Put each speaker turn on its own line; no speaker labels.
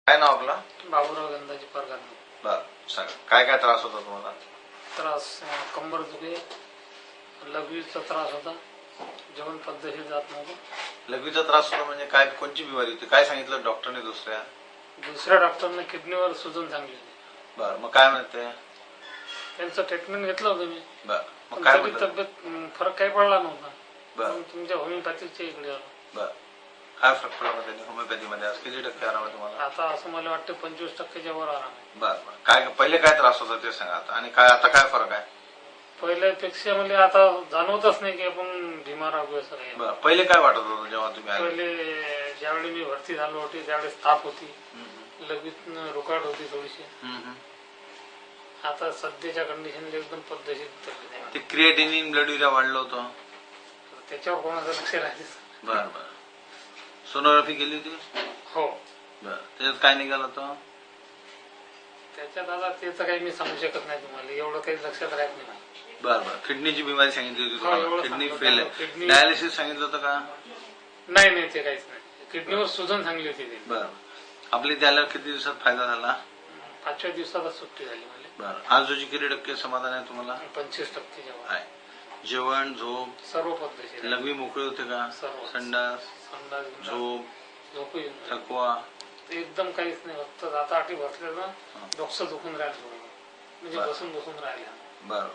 काय नाव आपला?
बाबूराव गंधाजी परगार.
बर, सांगा काय काय त्रास होता तुम्हाला?
त्रास कंबर दुखे, लघवीचा त्रास होता, जेवण पद्धतशीर जात नव्हतं.
लघवीचा त्रास होता म्हणजे काय, कोणची बिमारी होती? काय सांगितलं डॉक्टरने?
दुसऱ्या डॉक्टरने किडनीवर सुजन सांगली होती.
बर, मग काय म्हणते?
त्यांचं ट्रीटमेंट घेतलं होतं मी.
बर, मग काय
तरी तब्येत फरक काही पडला नव्हता.
बर,
तुमच्या होमिओपॅथीच्या इकडे आलो.
बर, काय फरक पडला त्यांनी होमिओपॅथी मध्ये? आज किती टक्के आराम आहे तुम्हाला?
आता असं मला वाटतं 25%च्या वर आराम आहे.
बर बर, काय पहिले काय त्रास होता ते सांगा आता, आणि काय आता काय फरक आहे?
पहिल्यापेक्षा म्हणजे आता जाणवतच नाही की आपण बिमार आहोत असं काही.
बर, पहिले काय वाटत होतं जेव्हा तुम्ही आले?
पहिले ज्यावेळी मी भरती झालो होती त्यावेळेस ताप होती, लगेच रुकाट होती थोडीशी. आता सध्याच्या कंडिशनला एकदम पद्धतशीर तब्येत आहे.
ते क्रिएटिनिन ब्लड युरिया वाढलं होतं,
त्याच्यावर कोणाचं लक्ष राहते?
बर बर, सोनोग्राफी केली होती?
हो.
बर, त्याच्यात काय निघालं होतं?
त्याच्यात आता त्याचं काही मी सांगू शकत नाही तुम्हाला, एवढं काही लक्षात राहत नाही.
बर बर, किडनीची बिमारी सांगितली होती तुम्हाला? किडनी फेल आहे,
किडनी
डायलिसिस सांगितलं होतं का?
नाही, ते काहीच नाही. किडनीवर सुजन सांगली होती ते.
बर, आपली त्याला किती दिवसात फायदा झाला?
5व्या दिवसातच सुट्टी झाली मला.
बर, आज रोजी किती टक्के समाधान आहे तुम्हाला?
25%
आहे. जेवण, झोप,
सर्व पद्धतशीर.
लघवी मोकळी होते का?
सर्व.
संडास, झोप,
झोप
थकवा
एकदम काहीच नाही. फक्त आता आठी बसले ना, डोकं दुखून राहिलं म्हणजे बसून राहिलं.
बर.